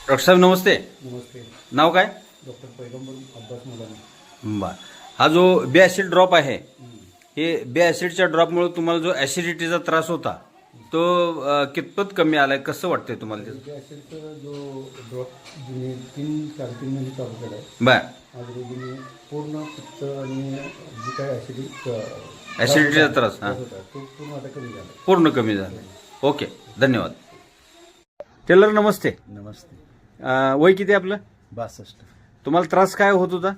Doctor साहेब नमस्ते. नमस्ते. नाव काय? Doctor पैगंबर अब्बास मुलानी. बर. हा जो बे ॲसिड ड्रॉप आहे, हे बे ॲसिडच्या ड्रॉपमुळे तुम्हाला जो ॲसिडिटीचा त्रास होता तो कितपत कमी आलाय, कसं वाटतंय तुम्हाला त्याचं? त्या ॲसिडचा जो ड्रॉप जुने 3-4-3 महिने चालू केला आहे. बर. आज रोजीने पूर्ण पित्त आणि जी काय ॲसिडिटीचा त्रास होता तो पूर्ण आता कमी झाला. पूर्ण कमी झाला. ओके, धन्यवाद. टेलर नमस्ते. नमस्ते. वय किती आपलं? 62. तुम्हाला त्रास काय होत होता?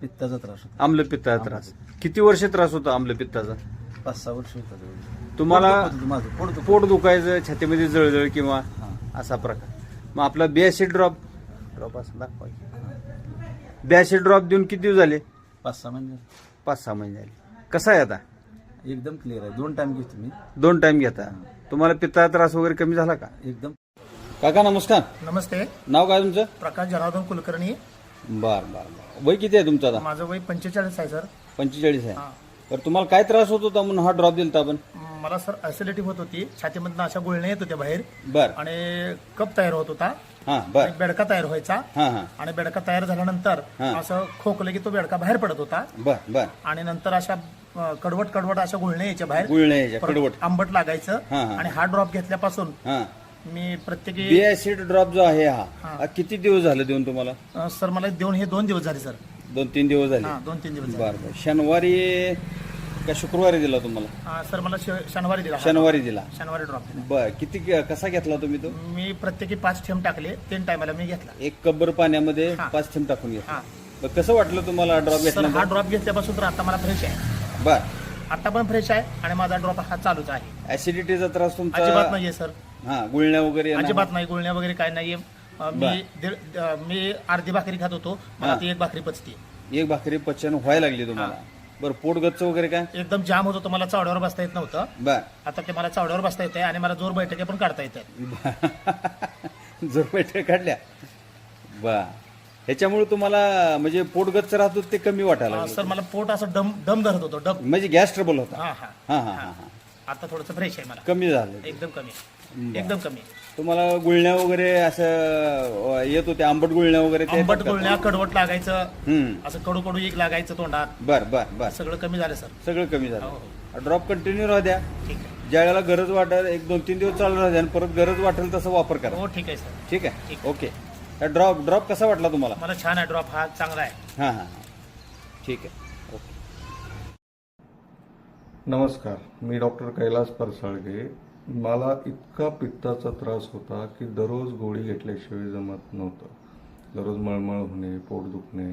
पित्ताचा त्रास होता. आम्लपित्ताचा त्रास. किती वर्ष त्रास होता आम्लपित्ताचा? 5-6 वर्ष होता. तुम्हाला माझं पोट दुखायचं, छातीमध्ये जळजळ किंवा असा प्रकार. मग आपला बे ॲसिड ड्रॉप असं दाखवा. बे ॲसिड ड्रॉप देऊन किती दिवस झाले? 5-6 महिने 5-6 महिने झाले. कसा आहे आता? एकदम क्लिअर आहे. 2 टाइम घेतो मी. 2 टाइम घेता. तुम्हाला पित्ताचा त्रास वगैरे कमी झाला का? एकदम. काका नमस्कार. नमस्ते. नाव काय तुमचं? प्रकाश जनार्दन कुलकर्णी. बर बर बर. वय किती आहे तुमचं आता? माझं वय 45 आहे सर. 45 आहे. हा. तर तुम्हाला काय त्रास होत होता म्हणून हा ड्रॉप दिलता आपण? मला सर ऍसिडिटी होत होती, छातीमधनं अशा गुळण्या येत होत्या बाहेर बर. आणि कप तयार होत होता, हा बर. आणि बेडका तयार व्हायचा, हा हा आणि बेडका तयार झाल्यानंतर हा. असं खोकलं की तो बेडका बाहेर पडत होता, बर बर. आणि नंतर अशा कडवट अशा गुळण्या यायच्या बाहेर, गुळण्या यायच्या, परत कडवट. आंबट लागायचं. हा, हा. आणि हा ड्रॉप घेतल्यापासून हा. मी प्रत्येकी बे ॲसिड ड्रॉप जो आहे हा हा. हा किती दिवस झाले देऊन तुम्हाला? सर मला देऊन हे 2 दिवस झाले सर. 2-3 दिवस झाले. हा, 2-3 दिवस झाले. बर बर. शनिवारी का शुक्रवारी दिला तुम्हाला? सर मला शनिवारी दिला. शनिवारी दिला. शनिवारी ड्रॉप दिला. बर. किती कसा घेतला तुम्ही तो? मी प्रत्येकी 5 थेंब टाकले. 3 टायमाला मी घेतला. 1 कब्बर पाण्यामध्ये हा. 5 थेंब टाकून घेतला. हा. बर, कसं वाटलं तुम्हाला ड्रॉप सर हा घेतला? ड्रॉप घेतल्यापासून तर आता मला फ्रेश आहे. बर. आता पण फ्रेश आहे आणि माझा ड्रॉप हा चालूच आहे. ऍसिडिटीचा त्रास तुमचा अजिबात नाहीये सर. हा, गुळण्या वगैरे येणं? अजिबात नाही, गुळण्या वगैरे काय नाहीये. मी अर्धी भाकरी खात होतो, मला हा. ती 1 भाकरी पचते. 1 भाकरी पचन व्हायला लागली तुम्हाला? बरं. पोट गच्च वगैरे काय? एकदम जाम होत होतं, मला चावड्यावर बसता येत नव्हतं. बर. आता ते मला चावड्यावर बसता येते आणि मला जोर बैठके पण काढता येतात. जर बैठक काढल्या. बर. ह्याच्यामुळे तुम्हाला म्हणजे पोट गच्च राहत होतं ते कमी वाटायला लागलं? सर मला पोट असं दम धरत होतं, डब. म्हणजे गॅस ट्रबल होता? हा हा हा हा हा. आता थोडंसं फ्रेश आहे मला. कमी झालं? एकदम कमी, बरं. एकदम कमी. तुम्हाला गुळण्या वगैरे असं येत होते, आंबट गुळण्या वगैरे ते आंबट येतात का? गुळण्या, कडवट लागायचं, हम्म. असं कडू एक लागायचं तोंडात. बर बर बर. सगळं कमी झालं सर. सगळं कमी हो, झालं. ड्रॉप कंटिन्यू राहू द्या. ठीक आहे. ज्या वेळेला गरज वाटेल 1-2-3 दिवस चालू राहू द्या आणि परत गरज वाटेल तसं वापर करा. हो ठीक आहे सर. ठीक आहे. ठीक. ओके. ड्रॉप कसा वाटला तुम्हाला? मला छान आहे ड्रॉप, हा चांगला आहे. हां हां हां. ठीक आहे. ओके. नमस्कार. मी डॉक्टर कैलास परसाळगे. मला इतका पित्ताचा त्रास होता की दररोज गोळी घेतल्याशिवाय जमत नव्हतं. दररोज मळमळ होणे, पोट दुखणे,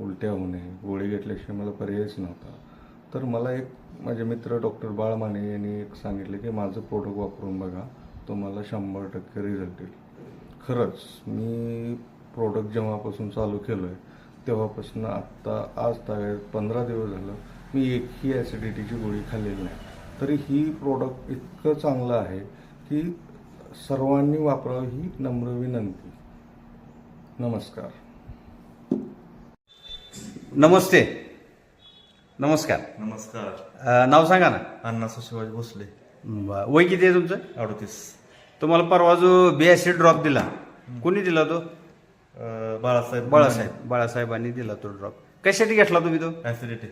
उलट्या होणे, गोळी घेतल्याशिवाय मला पर्यायच नव्हता. तर मला एक माझे मित्र डॉक्टर बाळ माने यांनी एक सांगितले की माझं प्रोडक्ट वापरून बघा, तुम्हाला 100% रिझल्ट येईल. खरंच मी प्रोडक्ट जेव्हापासून चालू केलं आहे तेव्हापासून आत्ता आज तागायत 15 दिवस झालं मी एकही ॲसिडिटीची गोळी खाल्लेली नाही. तरी ही प्रोडक्ट इतकं चांगलं आहे की सर्वांनी वापरावं ही नम्र विनंती. नमस्कार. नमस्ते. नमस्कार. नमस्कार. नाव सांगा ना. अण्णा शिवाजी भोसले. वय किती आहे तुमचं? 38. तुम्हाला परवा जो बे ॲसिड ड्रॉप दिला, कोणी दिला तो? बाळासाहेब बाळासाहेबांनी दिला तो ड्रॉप. कशासाठी घेतला तुम्ही तो? ऍसिडिटी.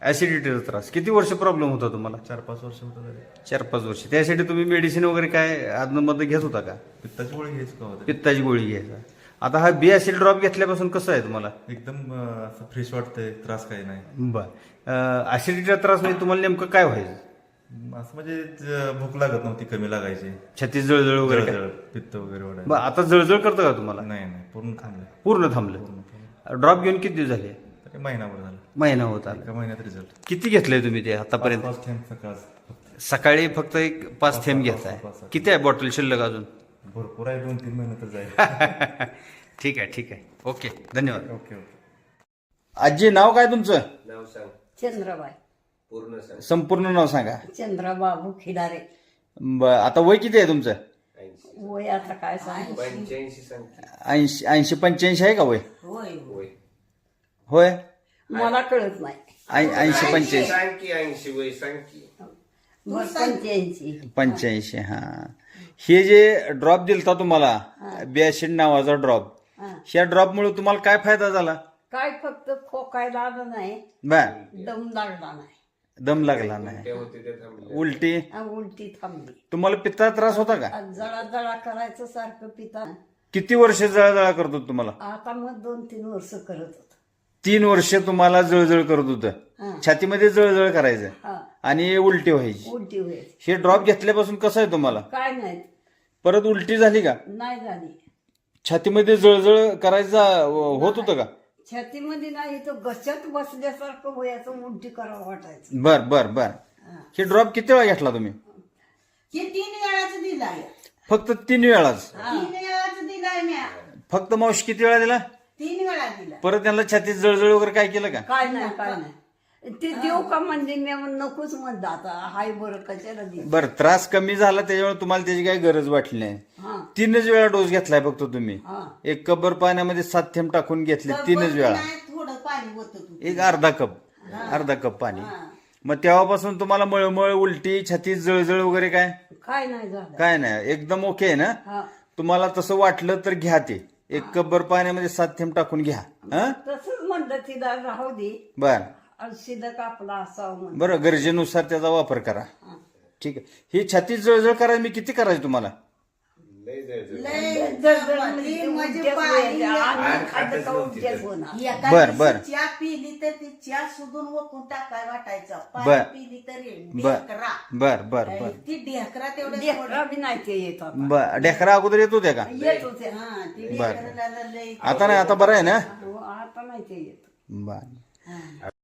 ॲसिडिटीचा त्रास. किती वर्ष प्रॉब्लेम होता तुम्हाला? 4-5 वर्ष होतं तरी. 4-5 वर्ष. त्यासाठी तुम्ही मेडिसिन वगैरे काय आदनमध्ये घेत होता का? पित्ताची गोळी घ्यायची का होतं? पित्ताची गोळी घ्यायचा. आता हा बे ॲसिड ड्रॉप घेतल्यापासून कसं आहे तुम्हाला? एकदम असं फ्रेश वाटतंय, त्रास काही नाही. बर. ॲसिडिटीचा त्रास म्हणजे तुम्हाला नेमकं काय व्हायचं? असं म्हणजे भूक लागत नव्हती, कमी लागायची, छाती जळजळ वगैरे काय? जळजळ, पित्त वगैरे वाढायचं. बरं, आता जळजळ करतं का तुम्हाला? नाही पूर्ण थांबलं. पूर्ण थांबलं. ड्रॉप घेऊन किती दिवस झाले? तरी महिनाभर झालं. महिना होत आला. एका महिन्यात रिझल्ट. किती घेतलंय तुम्ही ते आतापर्यंत? 5 थेंब सकाळ. सकाळी फक्त 5 थेंब घेताय. किती आहे बॉटल शिल्लक अजून? भरपूर आहे, 2-3 महिने तर जाईल. ठीक आहे. ठीक आहे. ओके. धन्यवाद. ओके. आजी नाव काय तुमचं? नाव सांग. चंद्राबाई. पूर्ण सांग. संपूर्ण नाव सांगा. चंद्राबाबू खिडारे. आता वय किती आहे तुमचं? 80. वय आता काय सांग. 85 सांग. 80-85 आहे का वय? होय वय. होय. मला कळत नाही. 80-85. सांग की 80 वय सांग की. मग 85. 85. हा. हे जे ड्रॉप दिलता तुम्हाला बेसिड नावाचा ड्रॉप. हा. ह्या ड्रॉपमुळे तुम्हाला काय फायदा झाला? काय फक्त खोकायला आलं नाही, बर. दम लागला नाही, दम लागला नाही, ते होते ते थांबले. उलटी. उलटी थांबली. तुम्हाला पित्ताचा त्रास होता का? आज जळा जळा करायचं सारखं पिता. किती वर्ष जळजळ करत होत तुम्हाला? आता मग 2-3 वर्ष करत होत. 3 वर्ष तुम्हाला जळजळ करत होतं, हा. छातीमध्ये जळजळ करायचं हा, आणि उलटी व्हायची. उलटी व्हायची. हे ड्रॉप घेतल्यापासून कसं आहे तुम्हाला? काय नाही, परत उलटी झाली का? नाही झाली. छातीमध्ये जळजळ करायचा होत होतं का? छातीमध्ये नाही, तो घशात बसल्यासारखं व्हायचं, उलटी करावं वाटायचं. बर बर बर. हे ड्रॉप किती वेळा घेतला तुम्ही? हे 3 वेळाच दिलाय. फक्त 3 वेळाच. 3 वेळाच दिलाय म्या. फक्त मावशी किती वेळा दिला? 3 वेळा दिला. परत त्यांना छातीत जळजळ वगैरे काय केलं का? काय नाही, काय नाही. ते देऊ का म्हणजे मी नकोच म्हणलं, आता हाय बरं कशाला दे. बरं, त्रास कमी झाला त्याच्यामुळे तुम्हाला त्याची काही गरज वाटली नाही. हा 3च वेळा डोस घेतलाय फक्त तुम्ही. हा. एक कपभर पाण्यामध्ये 7 थेंब टाकून घेतले 3च वेळा. नाही, थोडं पाणी होतं तू. एक अर्धा कप पाणी. मग तेव्हापासून तुम्हाला मळमळ, उलटी, छातीत जळजळ वगैरे काय? काय नाही झालं. काय नाही, एकदम ओके आहे ना? हा, तुम्हाला तसं वाटलं तर घ्या ते. एक कपभर पाण्यामध्ये 7 थेंब टाकून घ्या. हं? तसंच म्हणलं तिला राहू दे, बर. शिदक आपला असावं म्हणून. बरं, गरजेनुसार त्याचा वापर करा. ठीक आहे. ही छातीत जळजळ करायला मी किती करायची तुम्हाला? लय जळजळ. लय जळजळ म्हणजे म्हणजे पाणी व्हायचं. आत आणि खाल्लं खातच का नव्हती उलट्याच तर. होणार. एका बर, दिवशी बर. चहा पिली तर ती चहा सुधून वकून टाकाय वाटायचं. बर. पाणी पिली तरी बर ढेकरा. बर बर बर ती ढेकरा तेवढं लेकरं बी नाही ते येत आता. बर. ढेकरा अगोदर येत होत्या का? येत होते. हा ती बर. ढेकराला लय आता नाही, आता बरं आहे ना? आता नाही ते येत. बर.